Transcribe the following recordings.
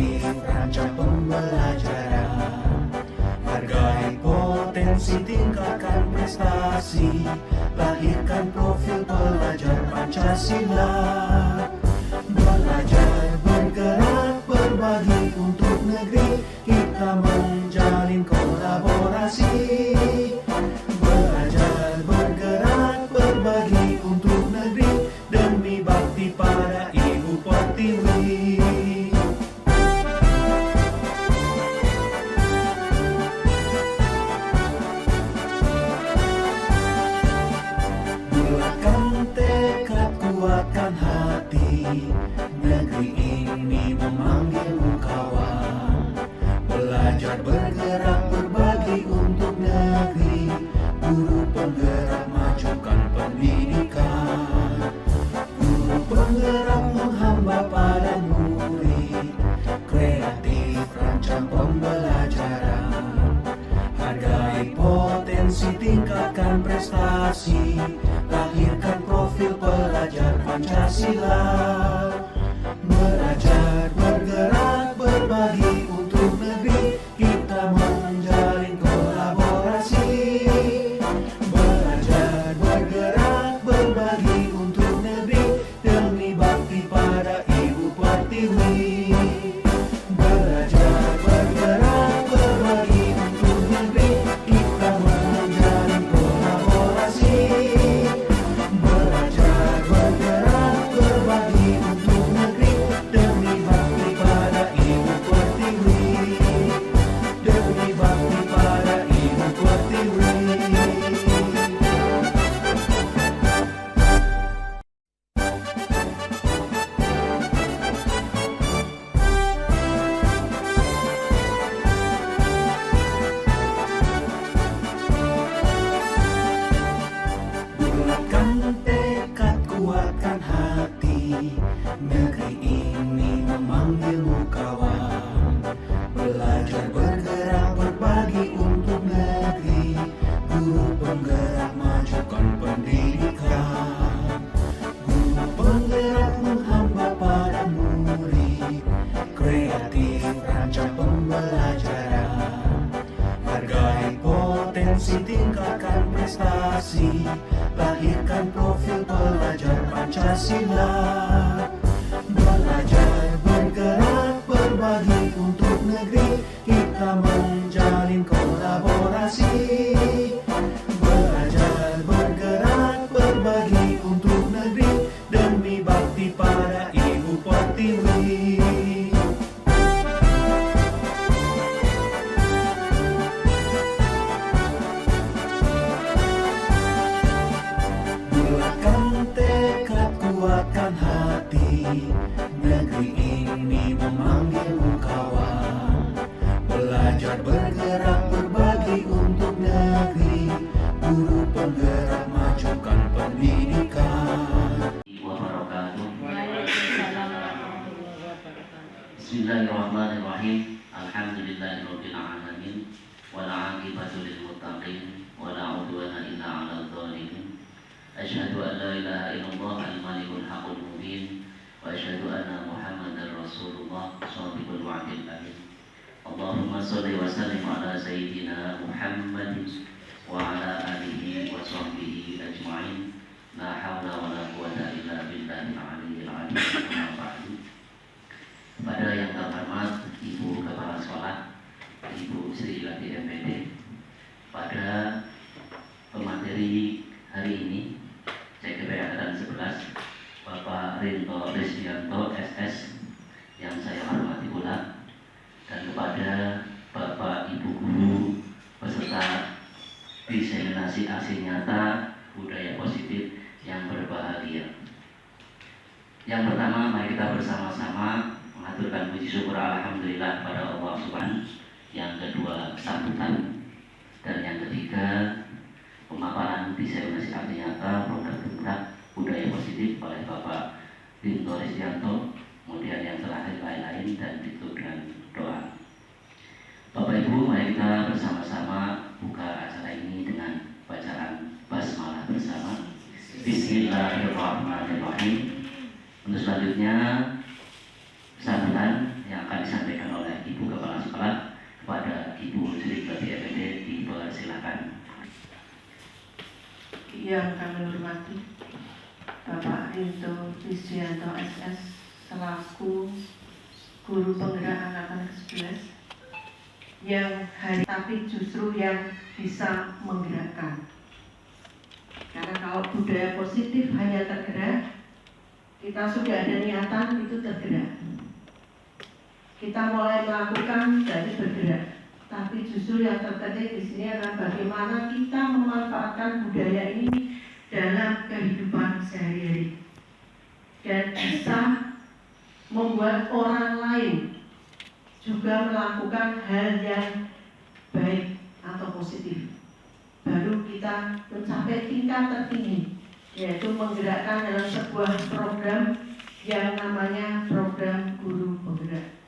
kreatif rancang pembelajaran. Hargai potensi, tingkatkan prestasi, lahirkan profil pelajar Pancasila. Belajar, bergerak, berbagi untuk negeri, kita menjalin kolaborasi. Belajar, bergerak, berbagi untuk negeri, demi bakti pada Ibu Pertiwi. Bulatkan tekad, kuatkan hati, negeri ini memanggilmu kawan. Belajar, bergerak, berbagi untuk negeri, guru penggerak majukan pendidikan. Guru penggerak menghamba pada murid, kreatif rancang pembelajaran. Hargai potensi, tingkatkan prestasi, lahirkan profil pelajar Pancasila. Belajar, bergerak, berbagi untuk negeri, kita menjalin kolaborasi. Belajar, bergerak, berbagi untuk negeri, demi bakti pada Ibu Pertiwi. Belajar, bergerak, berbagi untuk negeri, kita menjalin kolaborasi. Belajar, bergerak, berbagi untuk negeri, demi bakti pada Ibu Pertiwi. Demi bakti pada Ibu Pertiwi. Bulatkan tekad, kuatkan hati, negeri ini memanggilmu kawan. Belajar, bergerak, berbagi untuk negeri, guru penggerak majukan pendidikan. Guru penggerak menghamba pada murid, kreatif rancang pembelajaran. Hargai potensi, tingkatkan prestasi, lahirkan profil pelajar Pancasila. Belajar, bergerak, berbagi untuk negeri, kita menjalin kolaborasi. Belajar, bergerak, berbagi untuk negeri, demi bakti pada Ibu Pertiwi. Bulatkan tekad, kuatkan hati, negeri ini memanggilmu kawan. Belajar, bergerak, berbagi untuk negeri, guru penggerak majukan pendidikan. Bismillahirrahmanirrahim. Alhamdulillahirabbil alamin. Wal 'aqibatu lil muttaqin wa la 'udwana illa 'alal zalimin. Asyhadu an la ilaha illallah al-malikul haqqul mubin wa asyhadu anna Muhammadar Rasulullah shadiqul wa'dil amin. Allahumma shalli wa sallim ala sayyidina Muhammadin wa ala alihi wa sahbihi ajma'in. La haula wa la quwwata illa billahil aliyyil azim. Amma ba'du. Kepada yang terhormat Ibu Kepala Sekolah, Ibu Sri Lati MPD, pada pemateri hari ini CGP Angkatan 11, Bapak Rinto Risdianto SS yang saya hormati pula, dan kepada Bapak Ibu Guru peserta diseminasi aksi nyata budaya positif yang berbahagia. Yang pertama, mari kita bersama-sama mengaturkan puji syukur alhamdulillah pada Allah Subhanahu. Yang kedua, sambutan. Dan yang ketiga, pemaparan diseminasi aksi nyata produk budaya positif oleh Bapak Rinto Risdianto. Kemudian yang terakhir lain-lain dan ditutup dengan doa. Bapak Ibu, mari kita bersama-sama buka acara ini dengan bacaan basmalah bersama. Bismillahirrahmanirrahim. Untuk selanjutnya sambutan yang akan disampaikan Yang kami hormati Bapak Rinto Risdianto SS selaku Guru Penggerak Angkatan ke-11 yang tapi justru yang bisa menggerakkan. Karena kalau budaya positif hanya tergerak, kita sudah ada niatan itu tergerak. Kita mulai melakukan jadi bergerak. Tapi justru yang terpenting di sini adalah bagaimana kita memanfaatkan budaya ini dalam kehidupan sehari-hari dan bisa membuat orang lain juga melakukan hal yang baik atau positif. Baru kita mencapai tingkat tertinggi, yaitu menggerakkan dalam sebuah program yang namanya program guru penggerak.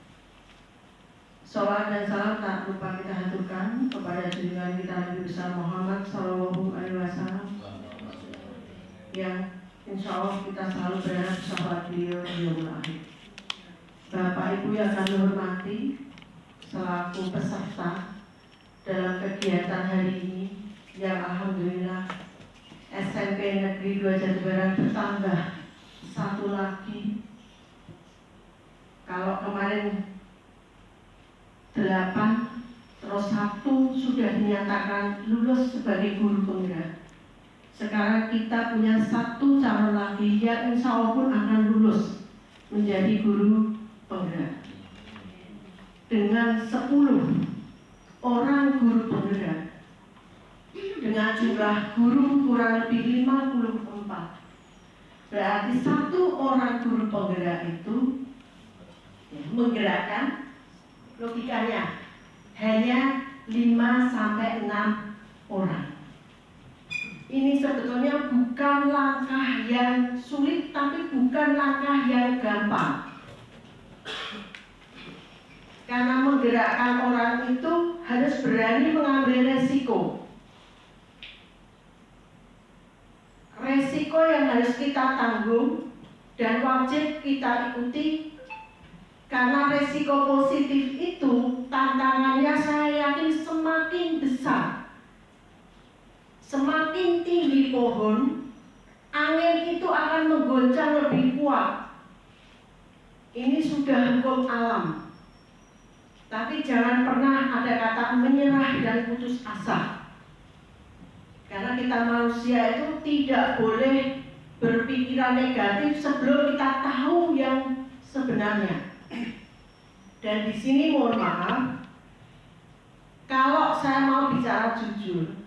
Salawat dan salam tak lupa kita haturkan kepada junjungan kita Nabi besar Muhammad Sallallahu Alaihi Wasallam yang insya Allah kita selalu berharap sahabat beliau di yaumul akhir. Bapak Ibu yang kami hormati selaku peserta dalam kegiatan hari ini yang alhamdulillah SMP Negeri 2 Jatibarang bertambah satu lagi. Kalau kemarin 8, terus 1 sudah dinyatakan lulus sebagai guru penggerak. Sekarang kita punya 1 calon lagi yang insya Allah pun akan lulus menjadi guru penggerak. Dengan 10 orang guru penggerak, dengan jumlah guru kurang lebih 54. Berarti 1 orang guru penggerak itu menggerakkan, logikanya hanya 5-6 orang. Ini sebetulnya bukan langkah yang sulit, tapi bukan langkah yang gampang. Karena menggerakkan orang itu harus berani mengambil resiko. Resiko yang harus kita tanggung dan wajib kita ikuti. Karena resiko positif itu tantangannya saya yakin semakin besar. Semakin tinggi pohon, angin itu akan menggoncang lebih kuat. Ini sudah hukum alam. Tapi jangan pernah ada kata menyerah dan putus asa. Karena kita manusia itu tidak boleh berpikiran negatif sebelum kita tahu yang sebenarnya. Dan di sini mohon maaf, kalau saya mau bicara jujur,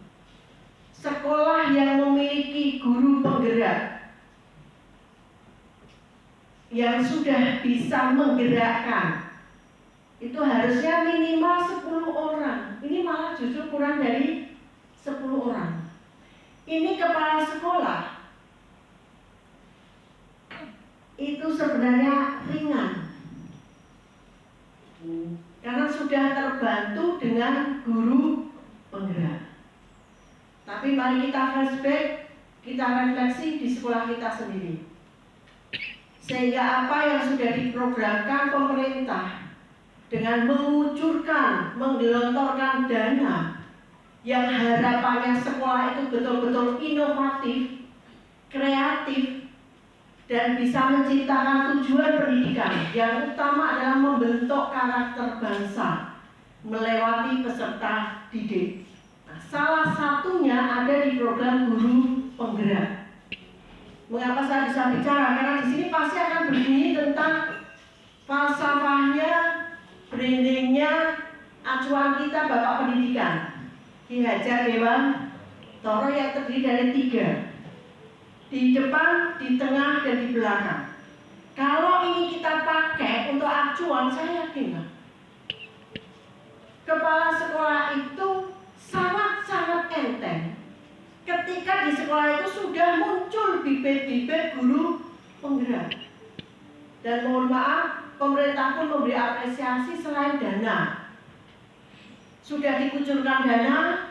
sekolah yang memiliki guru penggerak yang sudah bisa menggerakkan itu harusnya minimal 10 orang. Ini malah justru kurang dari 10 orang. Ini kepala sekolah itu sebenarnya ringan. Karena sudah terbantu dengan guru penggerak. Tapi mari kita flashback, kita refleksi di sekolah kita sendiri. Sehingga apa yang sudah diprogramkan pemerintah dengan mengucurkan, menggelontorkan dana yang harapannya sekolah itu betul-betul inovatif, kreatif, dan bisa menciptakan tujuan pendidikan yang utama adalah membentuk karakter bangsa melewati peserta didik. Nah, salah satunya ada di program guru penggerak. Mengapa saya bisa bicara? Karena di sini pasti akan berbunyi tentang falsafahnya, brandingnya, acuan kita Bapak Pendidikan Ki Hajar Dewantoro yang terdiri dari 3. Di depan, di tengah, dan di belakang. Kalau ini kita pakai untuk acuan, saya yakin kepala sekolah itu sangat-sangat enteng. Ketika di sekolah itu sudah muncul bibit-bibit guru penggerak. Dan mohon maaf, pemerintah pun memberi apresiasi selain dana. Sudah dikucurkan dana,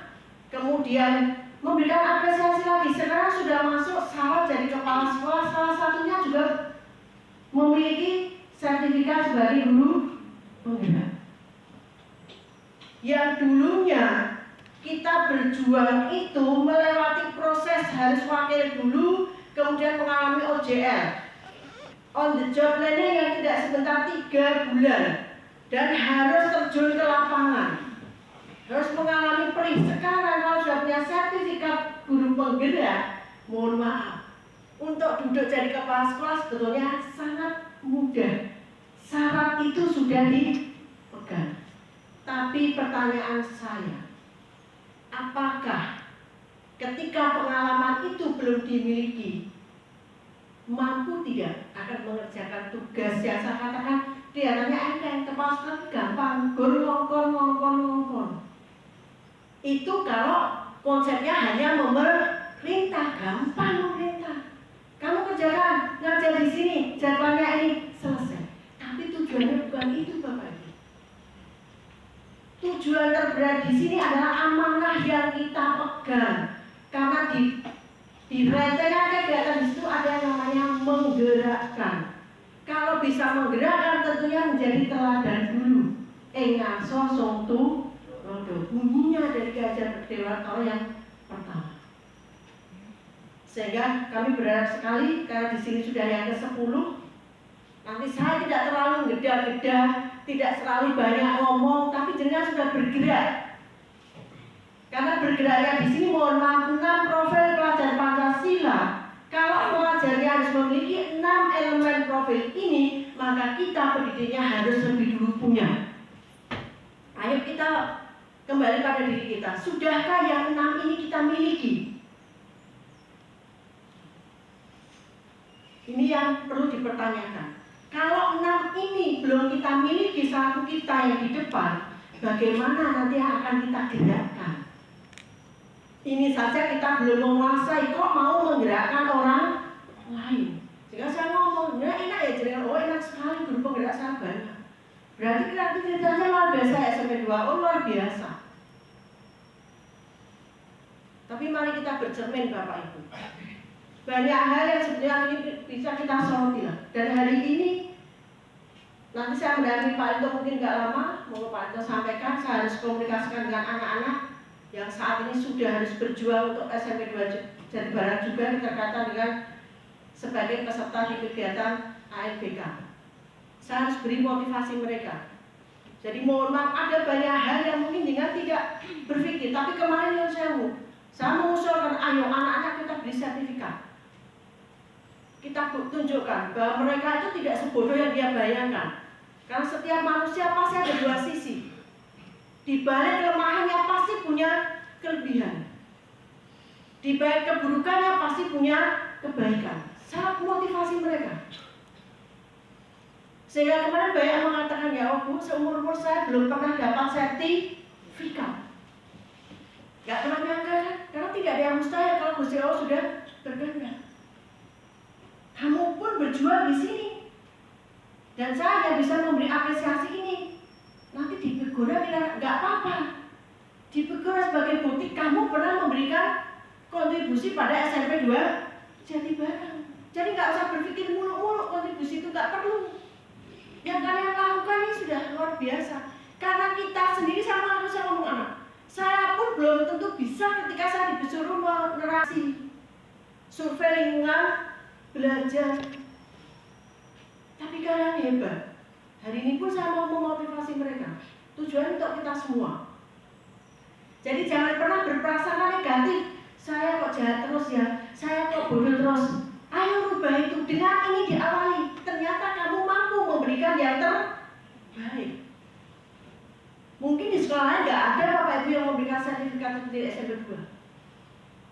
kemudian memberikan apresiasi lagi. Sekarang sudah masuk syarat jadi kepala sekolah, salah satunya juga memiliki sertifikat sebagai guru penggerak. Yang dulunya kita berjuang itu melewati proses harus wakil dulu, kemudian mengalami OJL, on the job learning yang tidak sebentar 3 bulan, dan harus terjun ke lapangan, harus mengalami perih. Sekarang kalau sudah punya sertifikat guru penggerak, mohon maaf, untuk duduk jadi kepala sekolah sebetulnya sangat mudah. Syarat itu sudah dipegang. Tapi pertanyaan saya, apakah ketika pengalaman itu belum dimiliki, mampu tidak akan mengerjakan tugas yang saya katakan kelihatannya enteng, kepala sekolah gampang, ngongkon. Itu kalau konsepnya hanya memerintah, gampang memerintah. Kamu kerjakan, ngajar di sini, jadwalnya ini, selesai. Tapi tujuannya bukan itu, Bapak Ibu. Tujuan terberat di sini adalah amanah yang kita pegang. Karena di rentetan kegiatan di situ ada yang namanya menggerakkan. Kalau bisa menggerakkan tentunya menjadi teladan dulu. Ngaso songtu rodo. Bunyinya dari Ki Dewantoro yang pertama. Sehingga kami berharap sekali karena di sini sudah yang ke-10. Nanti saya tidak terlalu geda-geda, tidak terlalu banyak ngomong, tapi jenengan sudah bergerak. Karena bergeraknya di sini mohon maaf 6 profil pelajar Pancasila. Kalau pelajarnya harus memiliki 6 elemen profil ini, maka kita pendidiknya harus lebih dulu punya. Ayo kita kembali pada diri kita. Sudahkah yang 6 ini kita miliki? Ini yang perlu dipertanyakan. Kalau 6 ini belum kita miliki selaku kita yang di depan, bagaimana nanti akan kita gerakkan? Ini saja kita belum menguasai, kok mau menggerakkan orang lain? Jika saya ngomong, ya enak ya jaringan, oh enak sekali guru penggerak saya banyak. Berarti kreativitasnya luar biasa ya SMP 2, oh luar biasa. Tapi mari kita bercermin Bapak Ibu. Banyak hal yang sebenarnya ini bisa kita soroti lah. Dan hari ini nanti saya mendampingi Pak Ito mungkin nggak lama, mau Pak Ito sampaikan, saya harus komunikasikan dengan anak-anak yang saat ini sudah harus berjuang untuk SMP 2 Jati Barat juga berkaitan dengan sebagai peserta di kegiatan ALBK. Saya harus beri motivasi mereka. Jadi mohon maaf ada banyak hal yang mungkin dengan tidak berpikir, tapi kemarin yang saya mengusulkan ayo anak-anak kita beri sertifikat. Kita tunjukkan bahwa mereka itu tidak sebodoh yang dia bayangkan. Karena setiap manusia pasti ada 2 sisi. Di balik kelemahannya pasti punya kelebihan. Di balik keburukannya pasti punya kebaikan. Saya motivasi mereka. Sehingga kemarin banyak mengatakan, ya Bu, seumur-umur saya belum pernah dapat sertifikat. Gak pernah nyangka kan? Karena tidak ada yang mustahil kalau Gusti Allah sudah berkehendak. Kamu pun berjuang di sini. Dan saya hanya bisa memberi apresiasi ini. Nanti ditegur bilang, nggak apa-apa. Ditegur sebagai bukti kamu pernah memberikan kontribusi pada SMP 2 Jati Barat. Jadi nggak usah berpikir muluk-muluk kontribusi itu nggak perlu. Yang kalian lakukan ini sudah luar biasa. Karena kita sendiri sama harus ngomong anak. Saya pun belum tentu bisa ketika saya disuruh menerasi survei lingkungan belajar. Tapi kalian hebat. Hari ini pun saya mau memotivasi mereka. Tujuan untuk kita semua. Jadi jangan pernah berprasangka negatif. Saya kok jahat terus ya, saya kok bodoh terus. Ayo rubah itu. Dengan ini diawali. Ternyata kamu mampu memberikan yang terbaik. Mungkin di sekolah lain nggak ada Bapak Ibu yang memberikan sertifikat seperti SMP 2.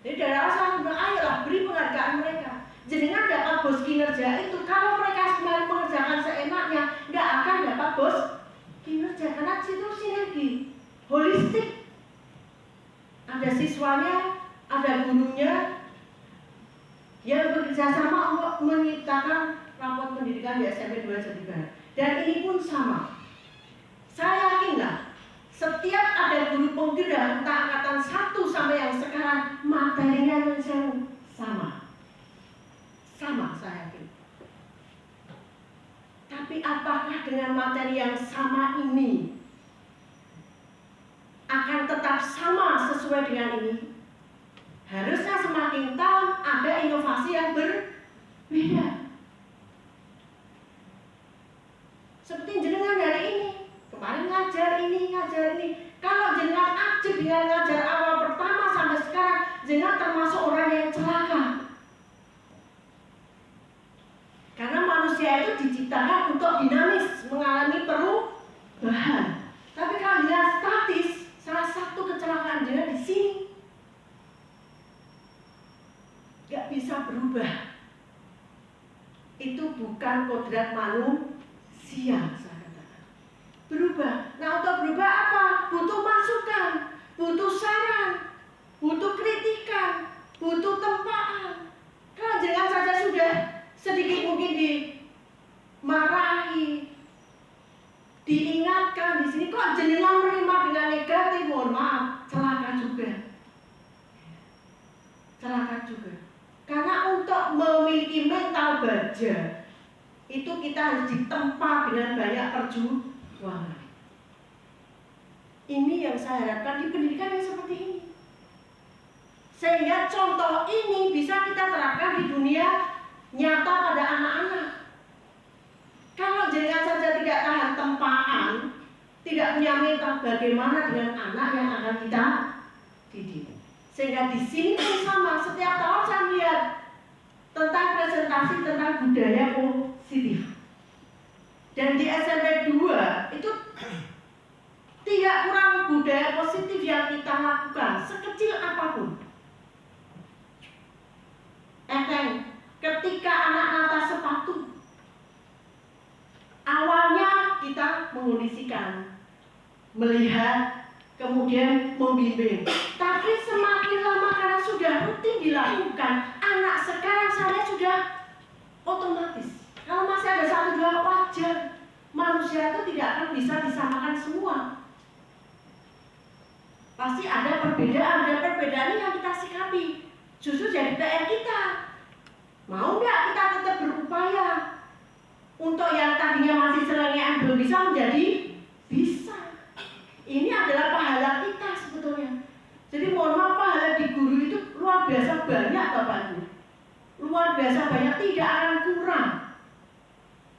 Jadi dari awal saya bilang, ayolah beri penghargaan mereka. Jenengan dapat bos kinerja itu. Kalau mereka kemarin mengerjakan seenaknya, nggak akan dapat bos kinerja. Karena situ sinergi, holistik. Ada siswanya, ada gurunya yang bekerja sama untuk menciptakan rapot pendidikan di SMP 2 Jati Barat. Dan ini pun sama. Saya yakinlah setiap ada guru penggerak entah angkatan 1 sampai yang sekarang materinya sama. Sama saya yakin. Tapi apakah dengan materi yang sama ini akan tetap sama sesuai sesuai dengan ini? Harusnya semakin tahun ada inovasi yang berbeda. Seperti jenengan hari ini, kemarin ngajar ini. Kalau jenengan aktif dengan ngajar awal pertama sampai sekarang, jenengan termasuk orang yang celaka. Karena manusia itu diciptakan untuk dinamis, mengalami perubahan. Tapi kalau dia statis, salah satu kecelakaan dia di sini, gak bisa berubah. Itu bukan kodrat manusia, saya katakan. Berubah. Nah, untuk berubah apa? Butuh masukan, butuh saran, butuh kritikan, butuh tempaan. Kalau jangan saja sudah sedikit mungkin dimarahi, diingatkan di sini, kok jenengan menerima dengan negatif, mohon maaf, celaka juga. Karena untuk memiliki mental baja itu kita harus ditempa dengan banyak perjuangan. Ini yang saya harapkan di pendidikan yang seperti ini, sehingga contoh ini bisa kita terapkan di dunia nyata pada anak-anak. Kalau jenengan saja tidak tahan tempaan, tidak punya mental, bagaimana dengan anak yang akan kita didik? Sehingga di sini pun sama, setiap tahun saya melihat tentang presentasi tentang budaya positif. Dan di SMP 2 itu tidak kurang budaya positif yang kita lakukan, sekecil apapun. Ketika anak nata sepatu, awalnya kita mengondisikan, melihat, kemudian membimbing. Tapi semakin lama karena sudah rutin dilakukan, anak sekarang saya sudah otomatis. Kalau masih ada satu dua wajar, manusia itu tidak akan bisa disamakan semua. Pasti ada perbedaan yang kita sikapi. Justru jadi PR kita. Mau nggak kita tetap berupaya untuk yang tadinya masih selengean belum bisa menjadi bisa. Ini adalah pahala kita sebetulnya. Jadi mohon maaf, pahala di guru itu luar biasa banyak Bapak Ibu. Luar biasa banyak, tidak akan kurang.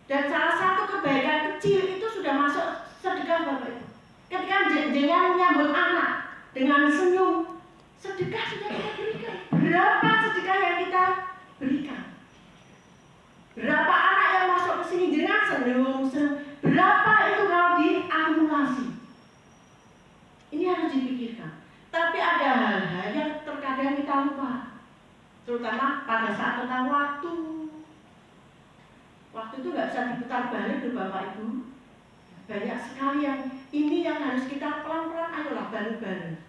Dan salah satu kebaikan kecil itu sudah masuk sedekah Bapak Ibu. Ketika jenengan menyambut anak dengan senyum, sedekah sudah kita berikan. Berapa sedekah yang kita berikan? Berapa anak yang masuk ke sini jenengan senyum. Berapa itu kalau diakumulasi? Ini harus dipikirkan. Tapi ada hal-hal yang terkadang kita lupa, terutama pada saat tentang waktu. Waktu itu nggak bisa diputar balik loh Bapak Ibu. Banyak sekali yang ini yang harus kita pelan-pelan, ayolah bareng-bareng.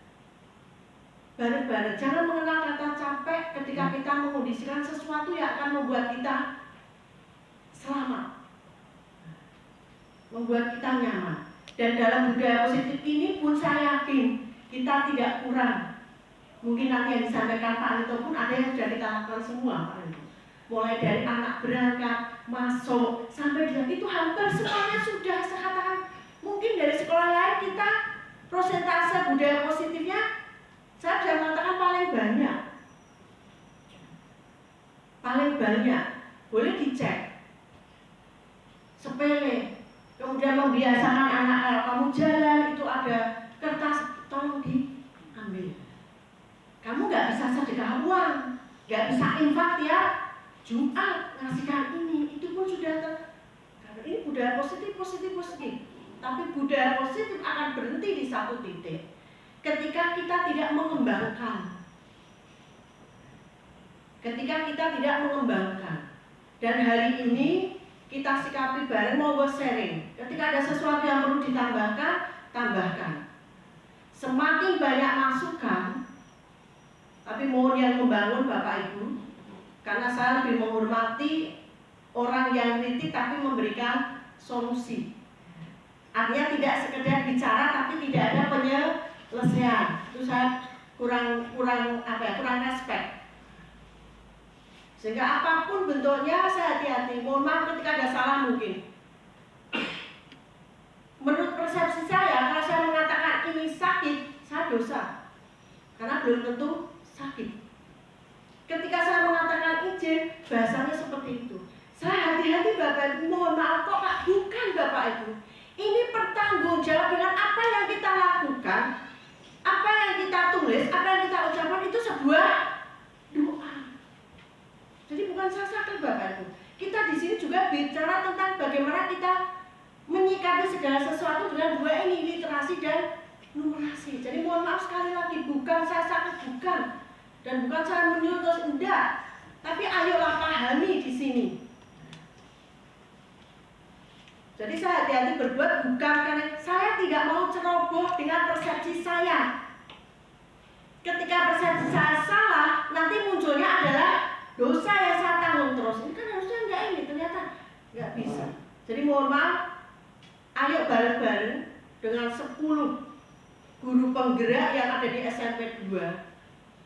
Bareng-bareng, jangan mengenal kata capek ketika kita mengondisikan sesuatu yang akan membuat kita selamat, membuat kita nyaman. Dan dalam budaya positif ini pun saya yakin kita tidak kurang. Mungkin nanti yang disampaikan Pak Lito pun ada yang sudah kita lakukan semua Pak Lito. Mulai dari anak berangkat, masuk, sampai di itu hampir semuanya sudah saya katakan. Mungkin dari sekolah lain kita prosentase budaya positifnya saya sudah mengatakan paling banyak. Boleh dicek. Sepele. Kemudian membiasakan anak, kalau kamu jalan itu ada kertas, tolong diambil. Kamu nggak bisa sedekah uang, nggak bisa infak ya Jumat ngasihkan ini, itu pun sudah karena ini budaya positif. Tapi budaya positif akan berhenti di satu titik ketika kita tidak mengembangkan. Dan hari ini kita sikapi bareng, mau sharing. Ketika ada sesuatu yang perlu ditambahkan, tambahkan. Semakin banyak masukan, tapi mohon yang membangun Bapak Ibu, karena saya lebih menghormati orang yang kritik tapi memberikan solusi. Artinya tidak sekedar bicara tapi tidak ada penyelesaian. Itu saya kurang respect. Sehingga apapun bentuknya saya hati-hati. Mohon maaf ketika ada salah mungkin. Menurut persepsi saya, kalau saya mengatakan ini sakit, saya dosa. karena belum tentu sakit. Ketika saya mengatakan izin, bahasanya seperti itu. Saya hati-hati Bapak Ibu, mohon maaf kok Pak, bukan Bapak Ibu. Ini bertanggung jawab dengan apa yang kita lakukan, apa yang kita tulis, apa yang kita ucapkan itu sebuah doa. Jadi bukan sasakan Bapak Ibu. Kita di sini juga bicara tentang bagaimana kita menyikapi segala sesuatu dengan dua ini, literasi dan numerasi. Jadi mohon maaf sekali lagi, bukan sasakan, bukan. Dan bukan saya menyuruh enggak, tapi ayolah pahami di sini. Jadi saya hati-hati berbuat bukan karena saya tidak mau ceroboh dengan persepsi saya. Ketika persepsi saya salah, nanti munculnya adalah dosa yang saya tanggung terus. Ini kan harusnya enggak, ini ternyata enggak bisa. Jadi mohon maaf, ayo bareng-bareng dengan 10 guru penggerak yang ada di SMP 2.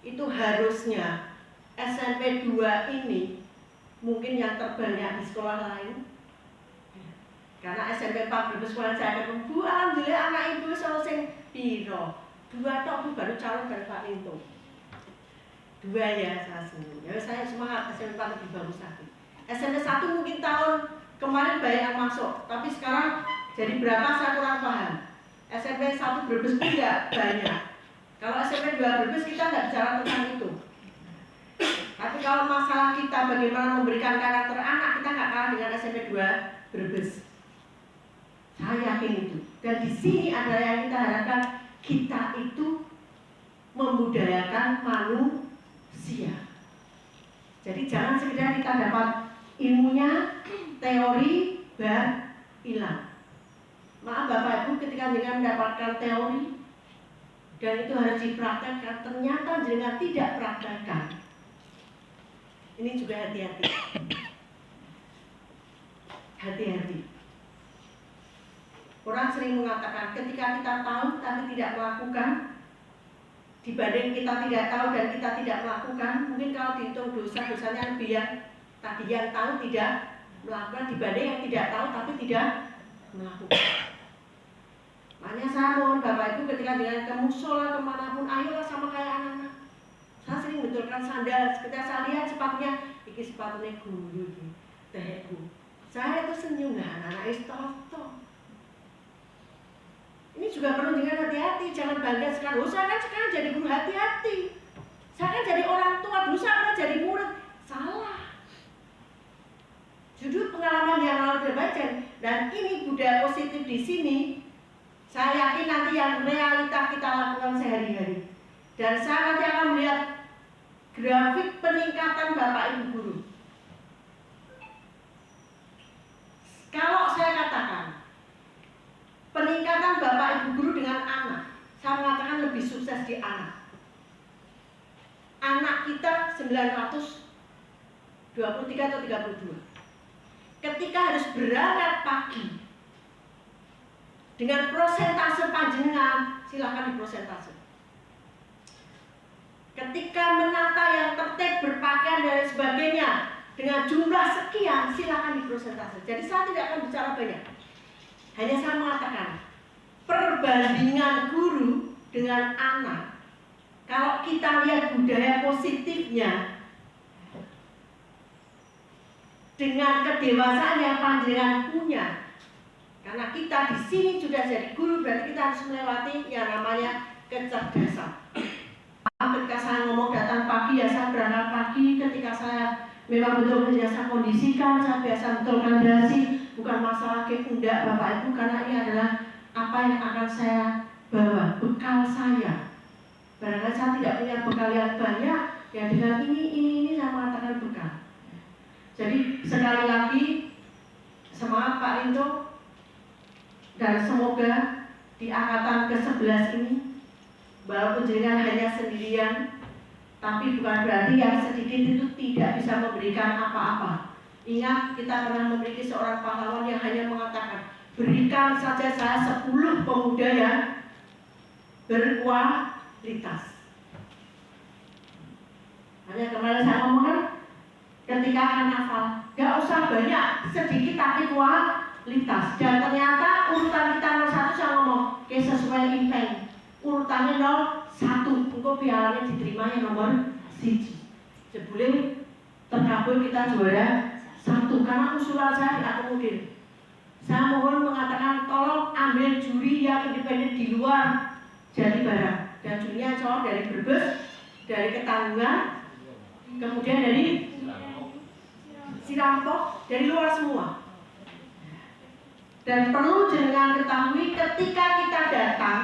Itu harusnya SMP 2 ini mungkin yang terbanyak di sekolah lain, karena SMP 4 sekolah saya ketemu, Bu alhamdulillah anak ibu sing piro 2 tok Bu baru calon dari Pak Linto 2 ya, saya senang ya, saya semangat. SMP 4 lebih bagus lagi. SMP 1 mungkin tahun kemarin banyak yang masuk, tapi sekarang jadi berapa saya kurang paham. SMP 1 Brebes pun enggak banyak. Kalau SMP 2 Brebes kita nggak bicara tentang itu. Tapi kalau masalah kita bagaimana memberikan karakter anak, kita nggak kalah dengan SMP 2 Brebes. Saya yakin itu. Dan di sini adalah yang kita harapkan, kita itu membudayakan manusia. Jadi jangan sekedar kita dapat ilmunya, teori, hilang. Maaf Bapak Ibu, ketika dengan mendapatkan teori dan itu harus dipraktekkan, ternyata jangan tidak praktekkan. Ini juga hati-hati. Hati-hati. Orang sering mengatakan ketika kita tahu tapi tidak melakukan, dibanding kita tidak tahu dan kita tidak melakukan, mungkin kalau dihitung dosa-dosanya lebih yang tadi yang tahu tidak melakukan dibanding yang tidak tahu tapi tidak melakukan. Makanya saya mohon Bapak Ibu ketika dengan ke musola kemanapun, ayolah sama kayak anak-anak. Saya sering betulkan sandal, ketika saya lihat sepatunya, ini sepatunya guru, tehku. Saya itu senyum, nah anak-anak itu toto. Ini juga perlu dengan hati-hati, jangan bangga sekarang. Saya kan sekarang jadi guru, hati-hati. Saya kan jadi orang tua, dulu saya pernah jadi murid, salah. Judul pengalaman yang lalu terbaca, dan ini budaya positif di sini. Saya yakin nanti yang realita kita lakukan sehari-hari. Dan saya nanti akan melihat grafik peningkatan Bapak Ibu guru. Kalau saya katakan peningkatan Bapak Ibu guru dengan anak, saya mengatakan lebih sukses di anak. Anak kita 923 atau 32. Ketika harus berangkat pagi, dengan prosentase panjenengan, silahkan diprosentase. Ketika menata yang tertib, berpakaian dan sebagainya, dengan jumlah sekian, silahkan diprosentase. Jadi saya tidak akan bicara banyak. Hanya saya mengatakan, perbandingan guru dengan anak, kalau kita lihat budaya positifnya, dengan kedewasaan yang panjenengan punya, karena kita di sini sudah jadi guru, berarti kita harus melewati yang namanya kecerdasan. Ketika saya ngomong datang pagi, ya saya berangkat pagi. Ketika saya memang betul saya kondisikan, saya biasa betulkan dasi, bukan masalah enggak Bapak Ibu, karena ini adalah apa yang akan saya bawa, bekal saya. Barangkali saya tidak punya bekal yang banyak, ya dengan ini saya mengatakan bekal. Jadi sekali lagi semangat Pak Linto. Dan semoga di angkatan ke-11 ini, walaupun jenengan hanya sendirian, tapi bukan berarti yang sedikit itu tidak bisa memberikan apa-apa. Ingat, kita pernah memiliki seorang pahlawan yang hanya mengatakan, berikan saja saya 10 pemuda yang berkualitas. Hanya kemarin saya ngomongkan, ketika akan hafal, gak usah banyak, sedikit tapi kualitas. Dan ternyata urutan kita nomor 1 saya ngomong, sesuai impeng. urutannya 01, engko pialanya diterima yang nomor 1. Jebule terkabul kita juara 1 karena usulan saya diakomodir. Saya mohon mengatakan tolong ambil juri yang independen di luar Jatibarang, dan jurinya cowok dari Brebes, dari Ketanggungan, kemudian dari Sirampok, dari luar semua. Dan perlu jenengan ketahui ketika kita datang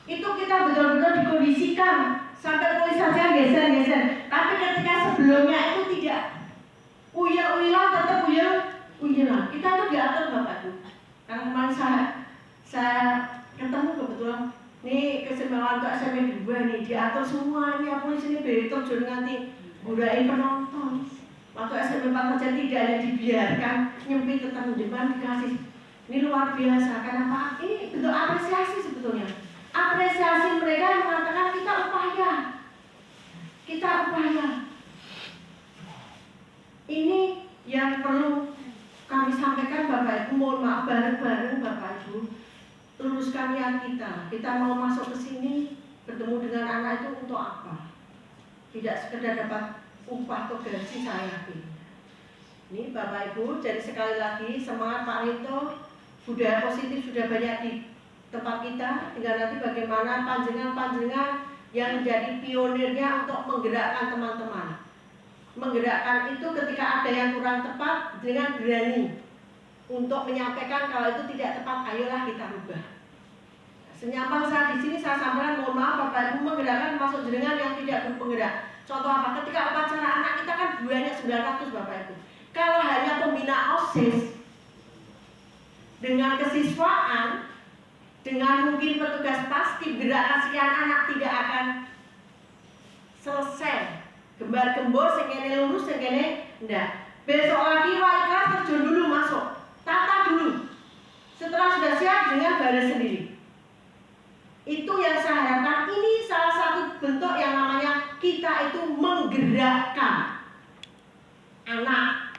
itu kita betul-betul dikondisikan sampai polisi saja geser-geser. Tapi ketika sebelumnya itu tidak uyel-uyelan, tetap uyel-uyelan. Kita itu diatur Bapak Ibu. Karena kemarin saya ketemu kebetulan nih keseimbangan untuk SMP 2 nih diatur semua ini polisi ini terjun nanti gunain penonton. Waktu SMP 4 saja tidak ada dibiarkan nyempit tetap depan dikasih. Ini luar biasa. Kenapa? Ini bentuk apresiasi sebetulnya. Apresiasi mereka yang mengatakan kita upaya. Ini yang perlu kami sampaikan Bapak Ibu. Mohon maaf bareng-bareng Bapak Ibu. Luruskan niat kita. Kita mau masuk ke sini bertemu dengan anak itu untuk apa? Tidak sekedar dapat upah atau gaji, saya yakin. Ini Bapak Ibu, jadi sekali lagi semangat Pak Rito. Budaya positif sudah banyak di tempat kita, tinggal nanti bagaimana panjenengan yang menjadi pionirnya untuk menggerakkan teman-teman. Menggerakkan itu ketika ada yang kurang tepat dengan berani untuk menyampaikan kalau itu tidak tepat, ayolah kita rubah. Senyampang saya di sini saya sampaikan, mohon maaf Bapak Ibu, menggerakkan masuk jenengan yang tidak berpenggerak. Contoh apa? Ketika upacara anak kita kan bulannya 900 Bapak Ibu. Kalau hanya pembina OSIS dengan kesiswaan, dengan mungkin petugas pasti gerakan sekian anak tidak akan selesai. Gembar-gembor, sekene lurus, sekene enggak. Besok lagi wali kelas terjun dulu masuk, tata dulu. Setelah sudah siap dengan baris sendiri. Itu yang saya harapkan. Ini salah satu bentuk yang namanya kita itu menggerakkan anak.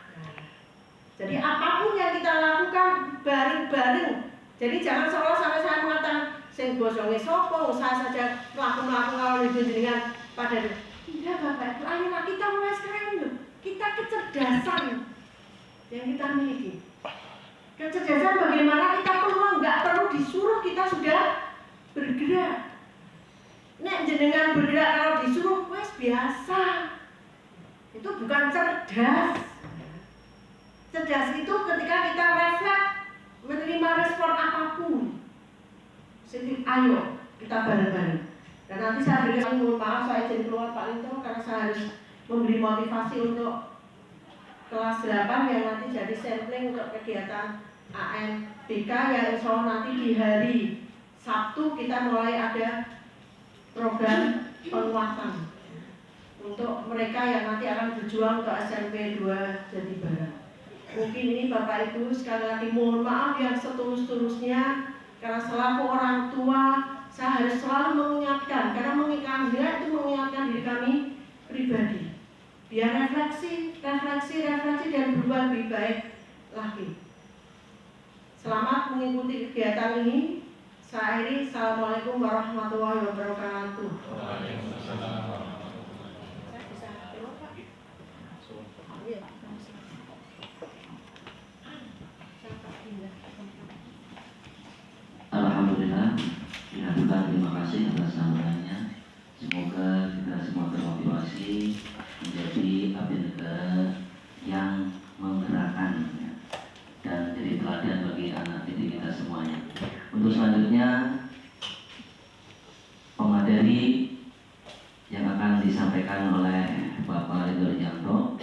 Jadi apapun yang kita lakukan bareng-bareng. Jadi jangan seolah sampai saya mengatakan sing bosonge sopo, saya saja melakukan kalau dengan pada tidak Bapak Ibu, ayolah kita mulai sekarang dulu. Kita kecerdasan yang kita miliki. Kecerdasan bagaimana kita nggak perlu disuruh, kita sudah bergerak. Nek jenengan bergerak kalau disuruh, wes biasa. Itu bukan cerdas. Cerdas itu ketika kita refleks menerima respon apapun. Jadi ayo kita bareng-bareng. Dan nanti saya berikan, mohon maaf saya izin keluar Pak Lito karena saya harus memberi motivasi untuk kelas 8 yang nanti jadi sampling untuk kegiatan AMBK yang insya Allah nanti di hari Sabtu kita mulai ada program penguatan untuk mereka yang nanti akan berjuang untuk SMP 2 Jatibarang. Mungkin ini Bapak Ibu sekali lagi mohon maaf yang setulus-tulusnya karena selaku orang tua saya harus selalu mengingatkan, karena mengingatkan itu mengingatkan diri kami pribadi biar refleksi dan berubah lebih baik lagi. Selamat mengikuti kegiatan ini. Saya akhiri. Assalamualaikum warahmatullahi wabarakatuh. Alhamdulillah, ya Tuhan terima kasih atas sambutannya. Semoga kita semua termotivasi menjadi abdi negara yang menggerakkan ya, dan jadi teladan bagi anak didik kita semuanya. Untuk selanjutnya pemateri yang akan disampaikan oleh Bapak Ridho Rijanto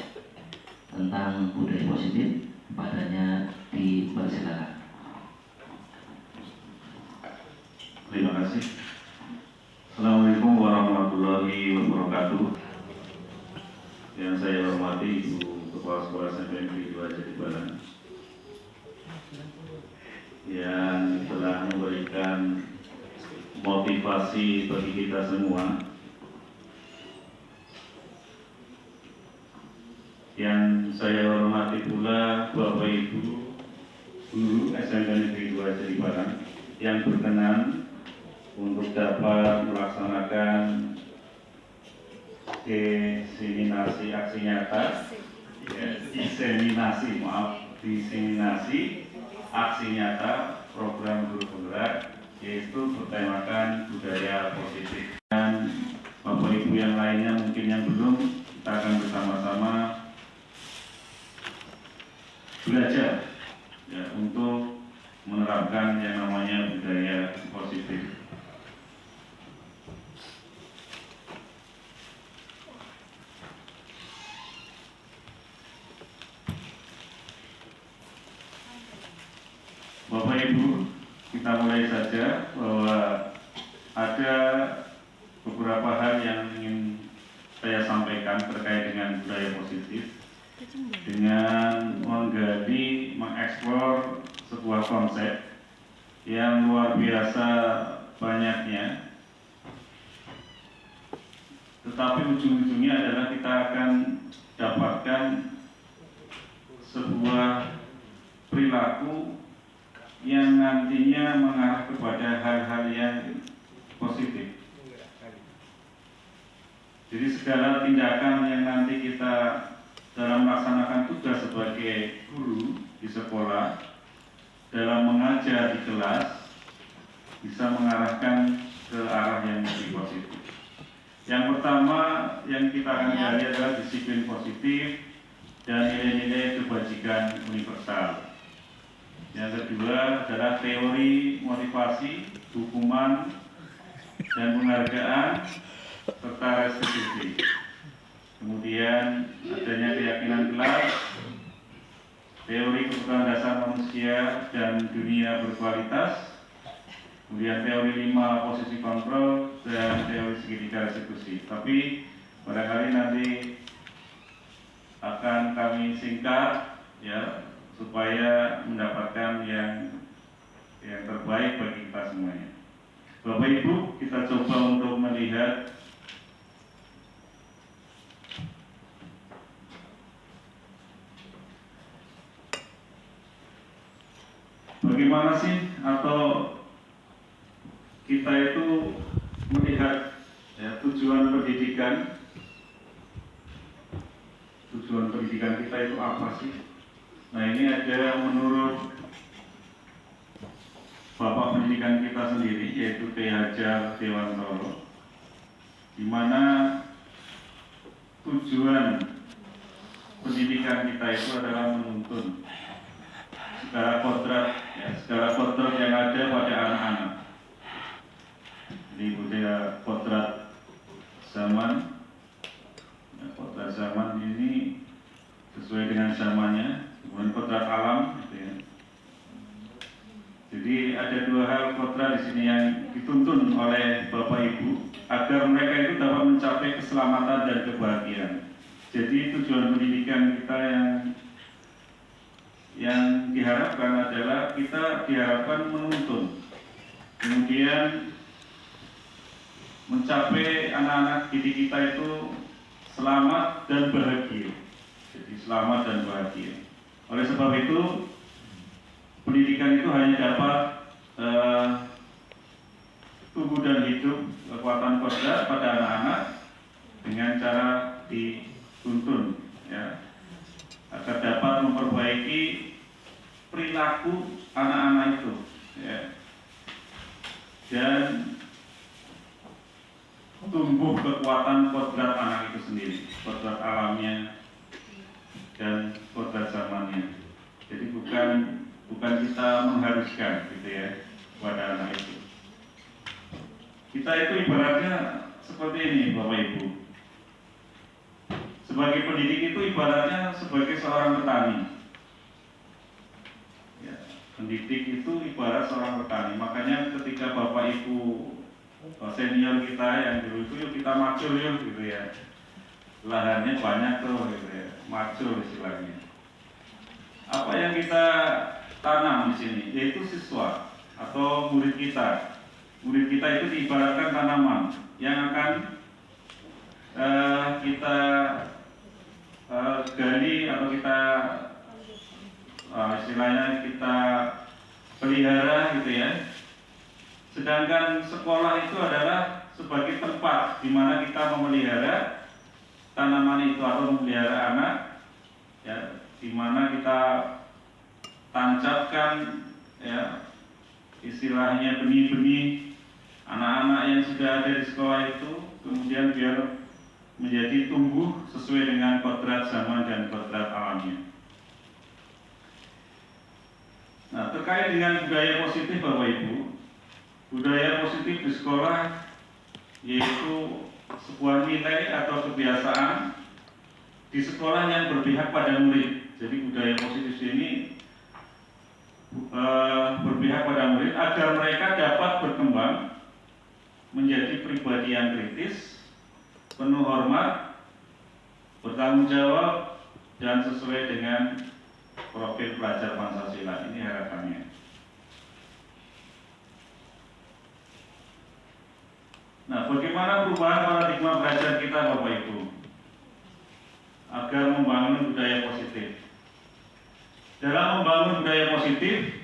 tentang budaya positif, padanya dipersilakan. Terima kasih. Assalamualaikum warahmatullahi wabarakatuh. Yang saya hormati Ibu Kepala Sekolah SMP 2 Jatibarang yang telah memberikan motivasi bagi kita semua. Yang saya hormati pula Bapak Ibu Guru SMP Negeri 2 Jatibarang yang berkenan untuk dapat melaksanakan diseminasi aksi nyata, diseminasi aksi nyata program guru penggerak, yaitu bertemakan budaya positif. Dan Bapak Ibu yang lainnya mungkin yang belum, kita akan bersama-sama belajar ya, untuk menerapkan yang namanya budaya positif. Bapak Ibu, kita mulai saja bahwa ada beberapa hal yang ingin saya sampaikan terkait dengan budaya positif dengan menggali, mengeksplor sebuah konsep yang luar biasa banyaknya, tetapi ujung-ujungnya adalah kita akan dapatkan sebuah perilaku yang nantinya mengarah kepada hal-hal yang positif. Jadi segala tindakan yang nanti kita dalam melaksanakan tugas sebagai guru di sekolah, dalam mengajar di kelas, bisa mengarahkan ke arah yang lebih positif. Yang pertama yang kita akan gali adalah disiplin positif dan nilai-nilai kebajikan universal. Yang kedua adalah teori motivasi, hukuman, dan penghargaan, serta restitusi. Kemudian adanya keyakinan kelas, teori kebutuhan dasar manusia dan dunia berkualitas, kemudian teori 5 posisi kontrol, dan teori segitiga restitusi. Tapi barangkali nanti akan kami singkat ya, supaya mendapatkan yang terbaik bagi kita semuanya. Bapak Ibu, kita coba untuk melihat bagaimana sih atau kita itu melihat ya, tujuan pendidikan kita itu apa sih? Nah, ini ada menurut Bapak Pendidikan kita sendiri, yaitu K. Hajar Dewantoro, di mana tujuan pendidikan kita itu adalah menuntun segala kodrat yang ada pada anak-anak. Jadi budaya kodrat zaman, kodrat zaman ini sesuai dengan zamannya. Kemudian kodrat alam, gitu ya. Jadi ada dua hal kodrat di sini yang dituntun oleh Bapak Ibu agar mereka itu dapat mencapai keselamatan dan kebahagiaan. Jadi tujuan pendidikan kita yang diharapkan adalah kita diharapkan menuntun, kemudian mencapai anak-anak didik kita itu selamat dan bahagia. Jadi selamat dan bahagia. Oleh sebab itu, pendidikan itu hanya dapat tumbuh dan hidup kekuatan kodrat pada anak-anak dengan cara dituntun, ya, agar dapat memperbaiki perilaku anak-anak itu, ya, dan tumbuh kekuatan kodrat anak itu sendiri, kodrat alamnya dan kodrat zamannya. Jadi bukan kita mengharuskan, gitu ya, kepada anak itu. Kita itu ibaratnya seperti ini, Bapak Ibu. Sebagai pendidik itu ibaratnya sebagai seorang petani. Ya, pendidik itu ibarat seorang petani. Makanya ketika Bapak Ibu senior kita yang dulu itu, yuk kita macul yuk, gitu ya. Lahannya banyak tuh, gitu ya, macul istilahnya. Apa yang kita tanam di sini, yaitu siswa atau murid kita. Murid kita itu diibaratkan tanaman yang akan kita gali atau kita istilahnya kita pelihara, gitu ya, Sedangkan sekolah itu adalah sebagai tempat di mana kita memelihara tanaman itu atau memelihara anak, ya, di mana kita tancapkan, ya, istilahnya benih-benih anak-anak yang sudah ada di sekolah itu, kemudian biar menjadi tumbuh sesuai dengan kodrat zaman dan kodrat alamnya. Nah, terkait dengan budaya positif Bapak Ibu, budaya positif di sekolah yaitu sebuah nilai atau kebiasaan di sekolah yang berpihak pada murid. Jadi budaya positif ini berpihak pada murid agar mereka dapat berkembang menjadi pribadi yang kritis, penuh hormat, bertanggung jawab, dan sesuai dengan profil pelajar Pancasila. Ini harapannya. Nah, bagaimana perubahan paradigma belajar kita Bapak Ibu agar membangun budaya positif? Dalam membangun budaya positif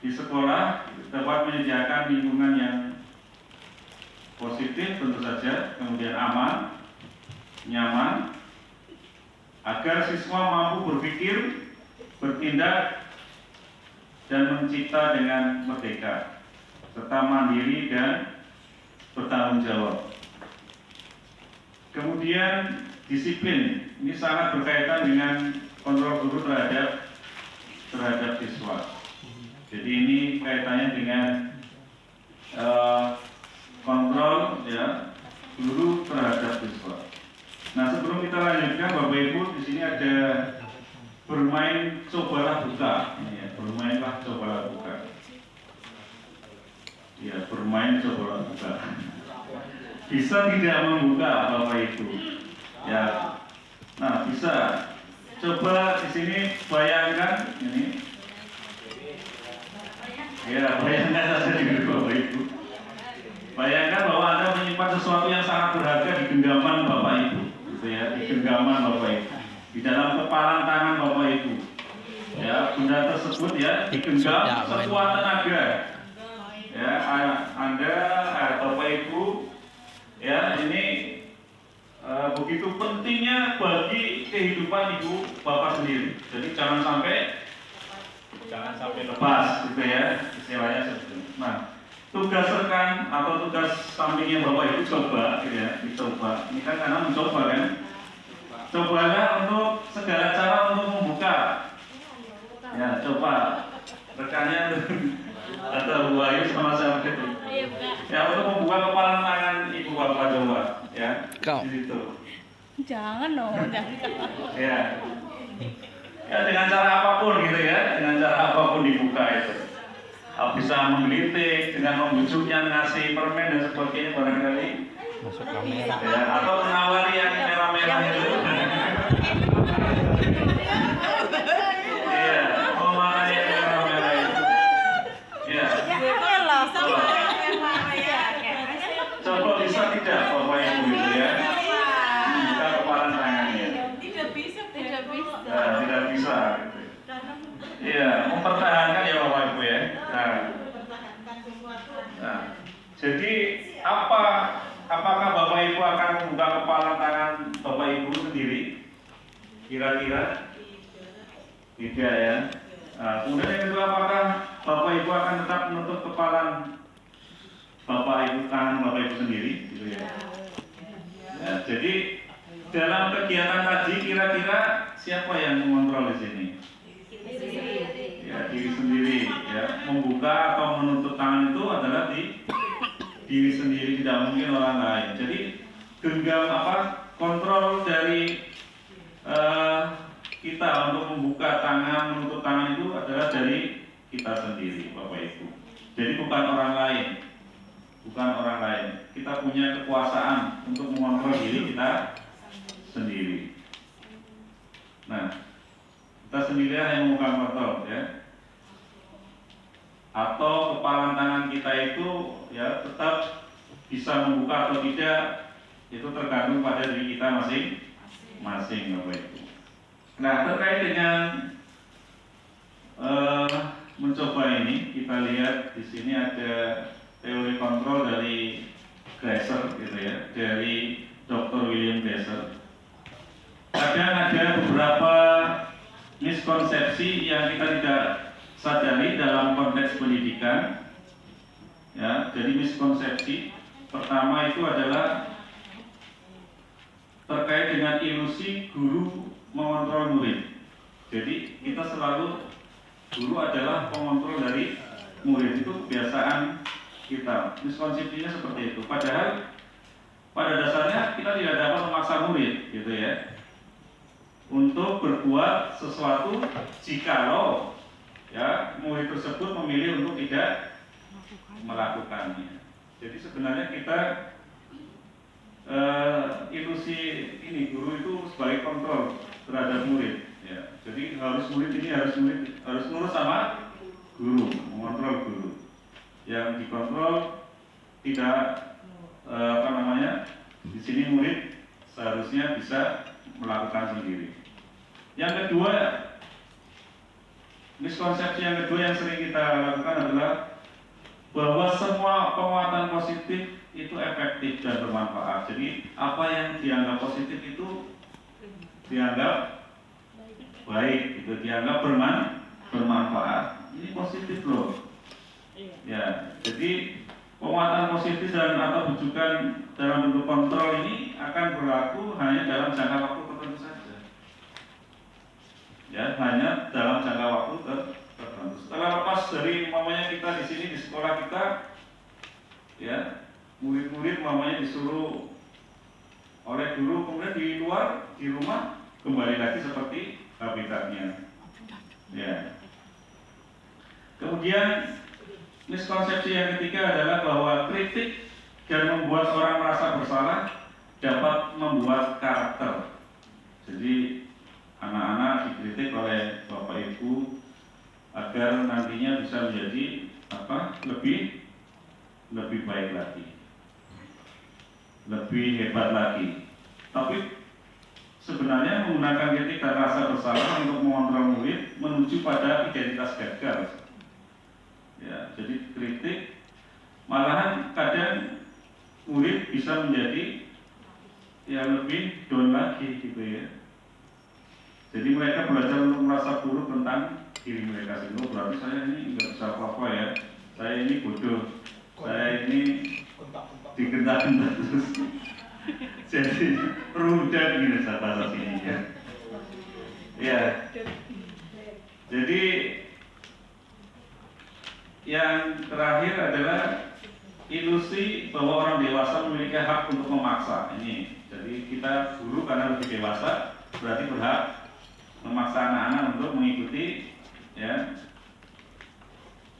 di sekolah dapat menyediakan lingkungan yang positif tentu saja, kemudian aman, nyaman, agar siswa mampu berpikir, bertindak, dan mencipta dengan merdeka, serta mandiri dan bertanggung jawab. Kemudian disiplin, ini sangat berkaitan dengan kontrol guru terhadap siswa. Jadi ini kaitannya dengan kontrol, ya, guru terhadap siswa. Nah, sebelum kita lanjutkan Bapak Ibu, di sini ada bermain cobalah buka, ya, bermainlah cobalah buka. Ya, bermain cobalah buka. Bisa tidak membuka Bapak Ibu? Ya. Nah, bisa. Coba di sini bayangkan ini. Ya, bayangkan saja dulu Bapak Ibu. Bayangkan bahwa Anda menyimpan sesuatu yang sangat berharga di genggaman Bapak Ibu, gitu ya, di genggaman Bapak Ibu, di dalam kepalan tangan Bapak Ibu. Ya, benda tersebut ya digenggam sekuat tenaga. Ya, Anda, Bapak Ibu, ya, ini begitu pentingnya bagi kehidupan Ibu Bapak sendiri. Jadi jangan sampai lepas, gitu ya, istilahnya seperti itu. Nah, tugas rekan atau tugas sampingnya Bapak Ibu coba, gitu ya, dicoba. Ini kan karena mencoba kan. Cobalah untuk segala cara untuk membuka. Ya, coba rekannya atau Bu Ayu sama saya itu. Ya, untuk membuka kepala tangan Ibu Bapak coba, ya. Di situ. Jangan dong, jangan. Ya. Ya, dengan cara apapun gitu ya, dengan cara apapun dibuka itu. Bisa menggelitik, dengan membujuknya, ngasih permen dan sebagainya barangkali. Masuk kamera. Ya, atau menawari yang merah-merah itu. Iya, mau mana yang merah-merah itu. Iya. Coba bisa tidak Bapak Ibu itu ya. Buka kepala tangannya. Tidak bisa. Nah, tidak bisa gitu. Iya, mempertahankan ya Bapak Ibu ya. Nah, jadi apakah Bapak Ibu akan membuka kepala tangan Bapak Ibu sendiri? Kira-kira? Tidak ya. Nah, kemudian yang kedua, apakah Bapak Ibu akan tetap menutup kepala Bapak Ibu, tangan Bapak Ibu sendiri? Gitu ya. Ya, jadi dalam kegiatan tadi kira-kira siapa yang mengontrol di sini? Ya, diri sendiri ya. Membuka atau menutup tangan itu adalah di diri sendiri, tidak mungkin orang lain. Jadi genggam kontrol dari kita untuk membuka tangan, menutup tangan itu adalah dari kita sendiri Bapak Ibu. Jadi bukan orang lain. Bukan orang lain. Kita punya kekuasaan untuk mengontrol diri kita sendiri. Nah, kita sendirilah yang memegang kontrol ya. Atau kepala tangan kita itu ya tetap bisa membuka atau tidak, itu tergantung pada diri kita masing-masing Bapak Ibu. Nah, terkait dengan mencoba ini, kita lihat di sini ada teori kontrol dari Glasser gitu ya, dari Dr. William Glasser. Kadang ada beberapa miskonsepsi yang kita tidak sadari dalam konteks pendidikan. Ya, jadi miskonsepsi pertama itu adalah terkait dengan ilusi guru mengontrol murid. Jadi kita selalu guru adalah pengontrol dari murid, itu kebiasaan kita. Miskonsepsinya seperti itu. Padahal pada dasarnya kita tidak dapat memaksa murid, gitu ya, untuk berbuat sesuatu jikalau ya murid tersebut memilih untuk tidak melakukannya. Jadi sebenarnya kita ilusi ini guru itu sebagai kontrol terhadap murid. Ya, jadi murid ini harus nurut sama guru, mengontrol guru. Yang dikontrol tidak di sini murid seharusnya bisa melakukan sendiri. Yang kedua, miskonsepsi yang kedua yang sering kita lakukan adalah bahwa semua penguatan positif itu efektif dan bermanfaat. Jadi apa yang dianggap positif itu dianggap baik, itu dianggap bermanfaat. Ini positif loh. Ya, jadi penguatan positif dan atau bujukan dalam bentuk kontrol ini akan berlaku hanya dalam jangka waktu tertentu saja. Ya, hanya dalam jangka waktu tertentu. Setelah lepas dari mamanya kita di sini di sekolah kita, ya murid-murid mamanya disuruh oleh guru, kemudian di luar di rumah kembali lagi seperti habitatnya. Ya. Kemudian miskonsepsi yang ketiga adalah bahwa kritik dan membuat orang merasa bersalah dapat membuat karakter. Jadi anak-anak dikritik oleh Bapak Ibu agar nantinya bisa menjadi lebih baik lagi, lebih hebat lagi. Tapi sebenarnya menggunakan kritik dan rasa bersalah untuk mengontrol murid menuju pada identitas gagal. Ya, jadi kritik malahan kadang murid bisa menjadi lebih down lagi gitu ya. Jadi mereka belajar untuk merasa buruk tentang diri mereka sendiri. Berarti saya ini nggak bisa apa-apa ya. Saya ini bodoh. Saya ini digentak-gentak terus. Jadi rudat gitu bahasa sini ya. Ya. Jadi yang terakhir adalah ilusi bahwa orang dewasa memiliki hak untuk memaksa. Ini, jadi kita guru karena lebih dewasa berarti berhak memaksa anak-anak untuk mengikuti ya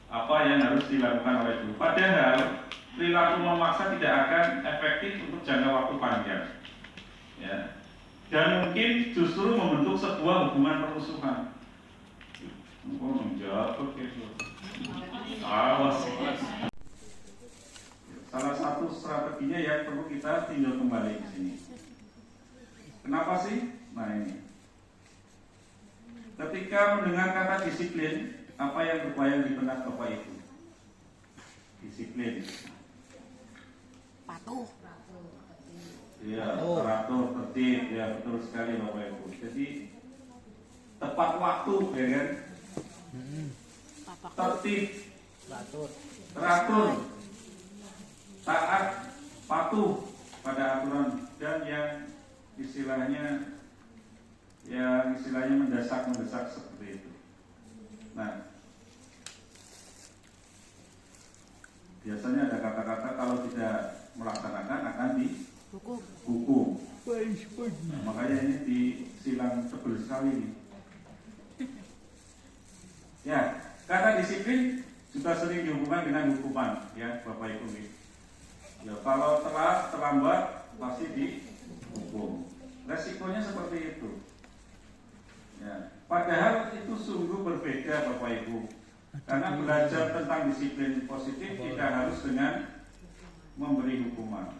apa yang harus dilakukan oleh guru. Padahal perilaku memaksa tidak akan efektif untuk jangka waktu panjang. Ya. Dan mungkin justru membentuk sebuah hubungan permusuhan. Awas. Salah satu strateginya yang perlu kita tinjau kembali di sini. Kenapa sih? Nah ini. Ketika mendengar kata disiplin, apa yang terbayang di benak Bapak Ibu? Disiplin. Patuh. Iya, teratur, tertib, ya betul sekali Bapak Ibu. Jadi tepat waktu, ya kan? Tertib, teratur, taat, patuh pada aturan dan yang istilahnya mendesak seperti itu. Nah, biasanya ada kata-kata kalau tidak melaksanakan akan dihukum. Nah, makanya ini disilang tebel sekali nih. Ya, kata disiplin juga sering dihubungkan dengan hukuman, ya Bapak Ibu. Ya, kalau telat, terlambat pasti dihukum. Resikonya seperti itu. Ya, padahal itu sungguh berbeda Bapak Ibu. Karena belajar tentang disiplin positif tidak harus dengan memberi hukuman.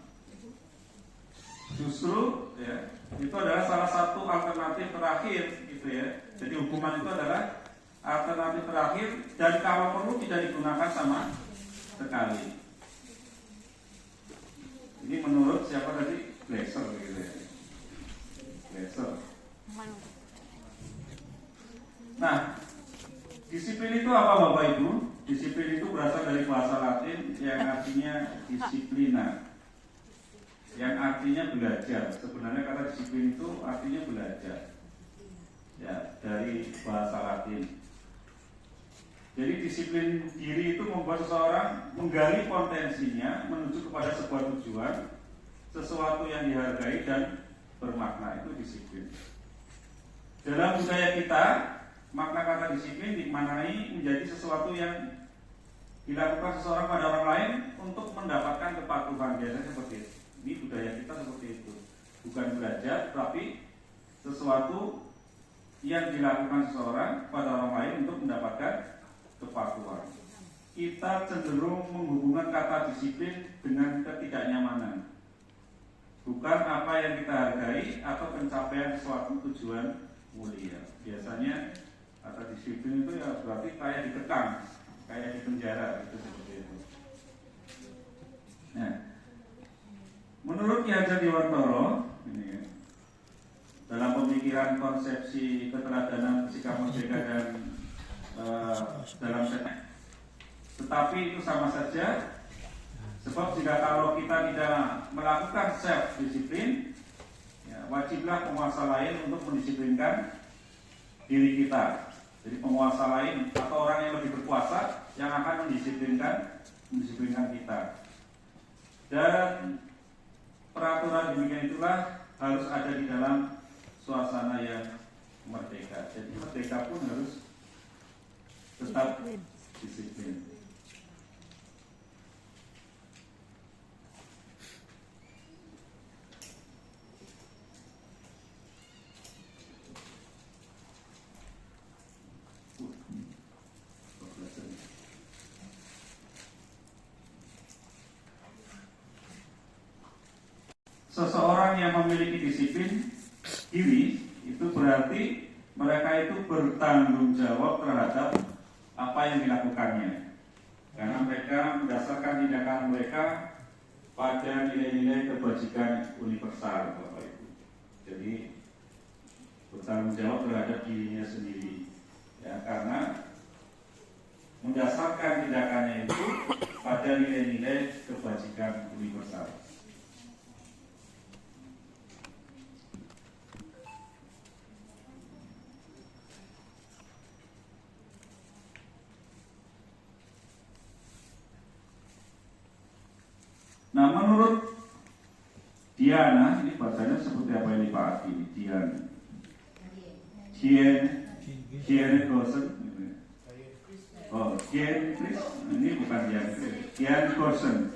Justru ya, itu adalah salah satu alternatif terakhir gitu ya. Jadi hukuman itu adalah alternatif terakhir dan kalau perlu tidak digunakan sama sekali. siapa tadi? Blazer gitu ya. Blazer. Nah, disiplin itu apa Bapak Ibu? Disiplin itu berasal dari bahasa Latin yang artinya disiplina, yang artinya belajar. Sebenarnya kata disiplin itu artinya belajar, ya, dari bahasa Latin. Jadi disiplin diri itu membuat seseorang menggali potensinya menuju kepada sebuah tujuan, sesuatu yang dihargai dan bermakna, itu disiplin. Dalam budaya kita, makna kata disiplin dimaknai menjadi sesuatu yang dilakukan seseorang pada orang lain untuk mendapatkan kepatuhan. Biasanya seperti itu. Ini budaya kita seperti itu. Bukan belajar, tapi sesuatu yang dilakukan seseorang pada orang lain untuk mendapatkan kepatuhan. Kita cenderung menghubungkan kata disiplin dengan ketidaknyamanan, bukan apa yang kita hargai atau pencapaian suatu tujuan mulia. Biasanya kata disiplin itu ya berarti kayak dikekang, kayak di penjara, itu seperti itu. Nah, menurut Ki Hajar Dewantara, ini dalam pemikiran konsepsi keteladanan sikap merdeka dan dalam setnek, tetapi itu sama saja, sebab jika kalau kita tidak melakukan self disiplin, ya, wajiblah penguasa lain untuk mendisiplinkan diri kita. Jadi penguasa lain atau orang yang lebih berkuasa yang akan mendisiplinkan kita. Dan peraturan demikian itulah harus ada di dalam suasana yang merdeka. Jadi merdeka pun harus tetap disiplin. Seseorang yang memiliki disiplin diri itu berarti mereka itu bertanggung jawab terhadap apa yang dilakukannya, karena mereka mendasarkan tindakan mereka pada nilai-nilai kebajikan universal, Bapak Ibu. Jadi bertanggung jawab terhadap dirinya sendiri, ya, karena mendasarkan tindakannya itu pada nilai-nilai kebajikan universal. Nah, menurut Diana, ini bacanya seperti apa ini Pak Adi? Diane Gorsen. Oh, Diane Chris, ini bukan Diane Gorsen.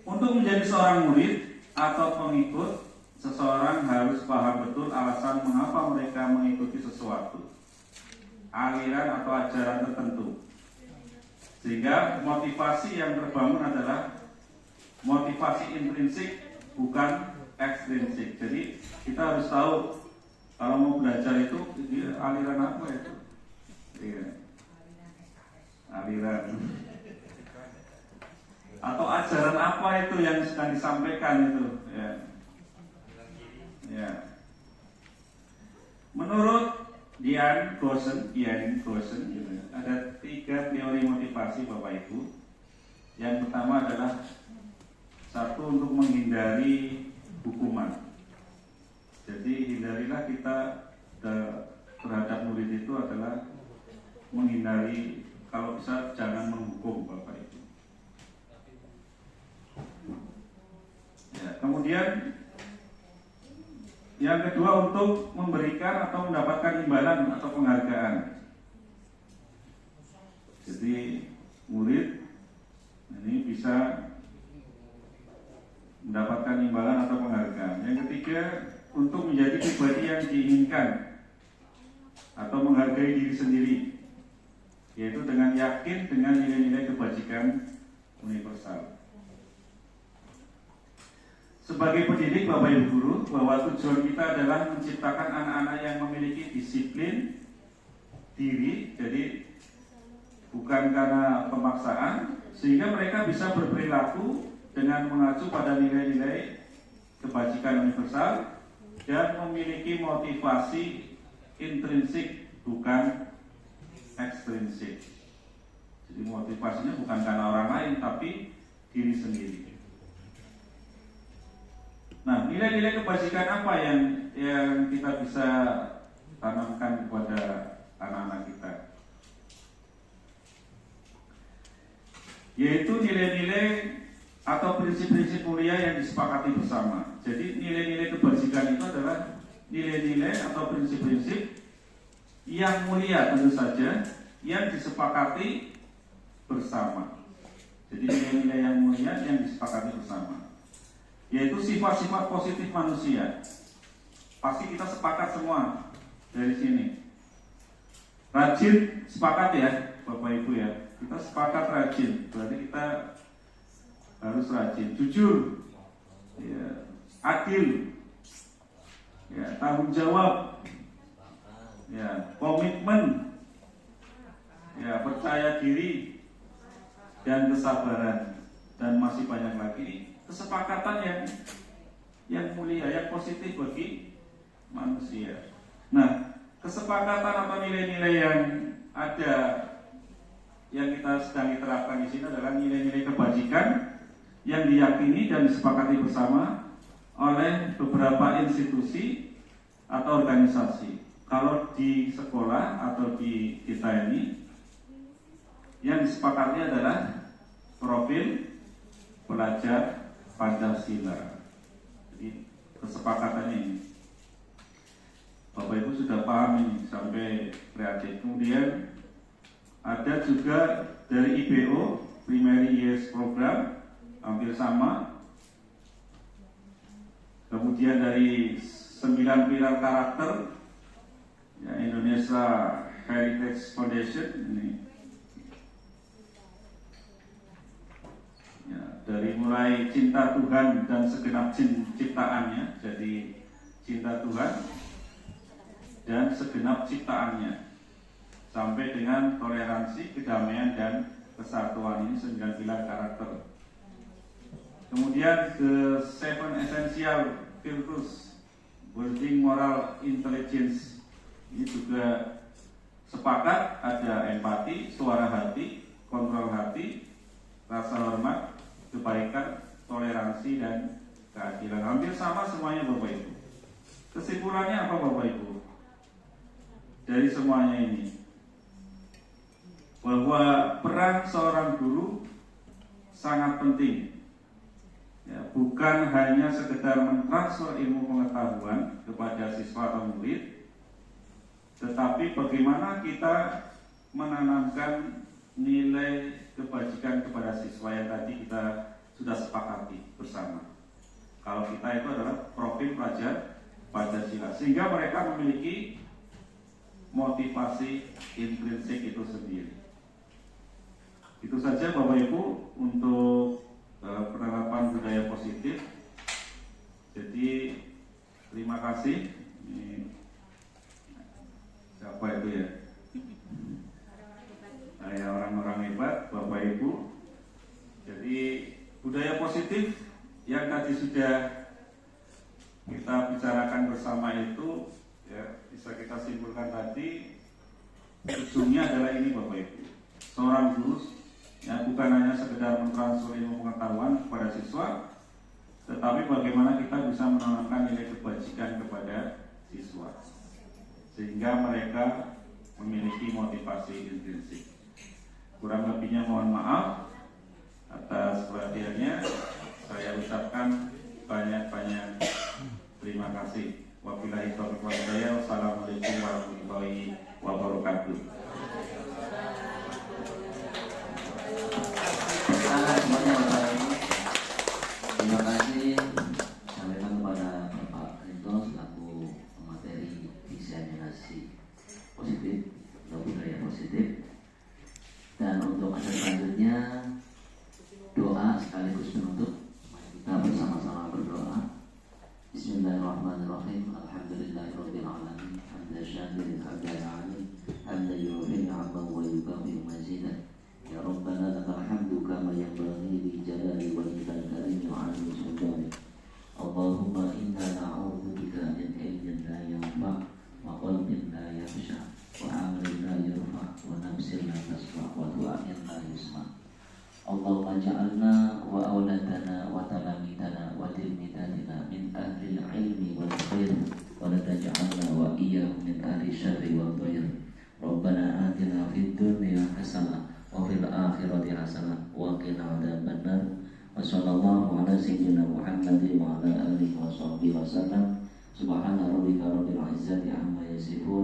Untuk menjadi seorang murid atau pengikut, seseorang harus paham betul alasan mengapa mereka mengikuti sesuatu, aliran atau ajaran tertentu, sehingga motivasi yang terbangun adalah motivasi intrinsik, bukan ekstrinsik. Jadi kita harus tahu kalau mau belajar itu aliran apa itu? Iya. Aliran atau ajaran apa itu yang sedang disampaikan itu? Ya. Ya. Menurut Diane Gorsen, gitu, ada 3 teori motivasi Bapak Ibu. Yang pertama adalah satu, untuk menghindari hukuman. Jadi hindarilah kita terhadap murid itu adalah menghindari, kalau bisa jangan menghukum Bapak Ibu. Ya, kemudian yang kedua, untuk memberikan atau mendapatkan imbalan atau penghargaan. Jadi murid ini bisa mendapatkan imbalan atau penghargaan. Yang ketiga, untuk menjadi pribadi yang diinginkan atau menghargai diri sendiri, yaitu dengan yakin dengan nilai-nilai kebajikan universal. Sebagai pendidik Bapak Ibu Guru, bahwa tujuan kita adalah menciptakan anak-anak yang memiliki disiplin diri, jadi bukan karena pemaksaan, sehingga mereka bisa berperilaku dengan mengacu pada nilai-nilai kebajikan universal dan memiliki motivasi intrinsik bukan ekstrinsik. Jadi motivasinya bukan karena orang lain tapi diri sendiri. Nah, nilai-nilai kebajikan apa yang kita bisa tanamkan kepada anak-anak kita? Yaitu nilai-nilai atau prinsip-prinsip mulia yang disepakati bersama. Jadi nilai-nilai kebajikan itu adalah nilai-nilai atau prinsip-prinsip yang mulia tentu saja yang disepakati bersama. Jadi nilai-nilai yang mulia yang disepakati bersama, yaitu sifat-sifat positif manusia. Pasti kita sepakat semua dari sini. Rajin sepakat ya Bapak Ibu ya. Kita sepakat rajin, berarti kita harus rajin, jujur, ya, adil, ya, tanggung jawab, ya, komitmen, ya, percaya diri, dan kesabaran, dan masih banyak lagi kesepakatan yang mulia, yang positif bagi manusia. Nah, kesepakatan atau nilai-nilai yang ada yang kita sedang diterapkan di sini adalah nilai-nilai kebajikan yang diyakini dan disepakati bersama oleh beberapa institusi atau organisasi. Kalau di sekolah atau di kita ini, yang disepakati adalah profil pelajar Pancasila. Jadi kesepakatannya ini, Bapak Ibu sudah paham ini sampai kreatif. Kemudian ada juga dari IPO, Primary Years Program, hampir sama. Kemudian dari 9 pilar karakter, ya, Indonesia Heritage Foundation ini. Ya, dari mulai cinta Tuhan dan segenap ciptaannya, jadi cinta Tuhan dan segenap ciptaannya, sampai dengan toleransi, kedamaian, dan kesatuan. Ini 9 pilar karakter. Kemudian the 7 essential virtues, building moral intelligence. Ini juga sepakat, ada empati, suara hati, kontrol hati, rasa hormat, kebaikan, toleransi, dan keadilan. Hampir sama semuanya Bapak Ibu. Kesimpulannya apa Bapak Ibu dari semuanya ini? Bahwa peran seorang guru sangat penting, ya, bukan hanya sekedar mentransfer ilmu pengetahuan kepada siswa atau murid, tetapi bagaimana kita menanamkan nilai kebajikan kepada siswa yang tadi kita sudah sepakati bersama. Kalau kita itu adalah profil pelajar Pancasila, sehingga mereka memiliki motivasi intrinsik itu sendiri. Itu saja Bapak Ibu untuk penerapan budaya positif. Jadi terima kasih. Ini siapa itu ya? Saya orang-orang hebat Bapak Ibu. Jadi budaya positif yang tadi sudah kita bicarakan bersama itu, ya, bisa kita simpulkan tadi, ujungnya adalah ini Bapak Ibu. Seorang guru ya, bukan hanya sekedar mentransfer ilmu pengetahuan kepada siswa, tetapi bagaimana kita bisa menanamkan nilai kebajikan kepada siswa, sehingga mereka memiliki motivasi intrinsik. Kurang lebihnya mohon maaf atas perhatiannya. Saya ucapkan banyak-banyak terima kasih. Wabillahi taufiq wal hidayah. Wassalamualaikum warahmatullahi wabarakatuh. Semuanya Bapak Ibu, terima kasih sampaikan kepada Bapak Rinto selaku pemateri diseminasi positif atau budaya positif. Dan untuk acara selanjutnya doa sekaligus penutup. Kita bersama-sama berdoa. Bismillahirrahmanirrahim. Alhamdulillahirabbil alamin. Hamdan syakirun hamdan alim. Hamdan wa qina adzabannar. Wa sallallahu ala sayyidina Muhammadin wa ala alihi wa sahbihi wasallam. Subhana rabbika rabbil izzati amma yasifun.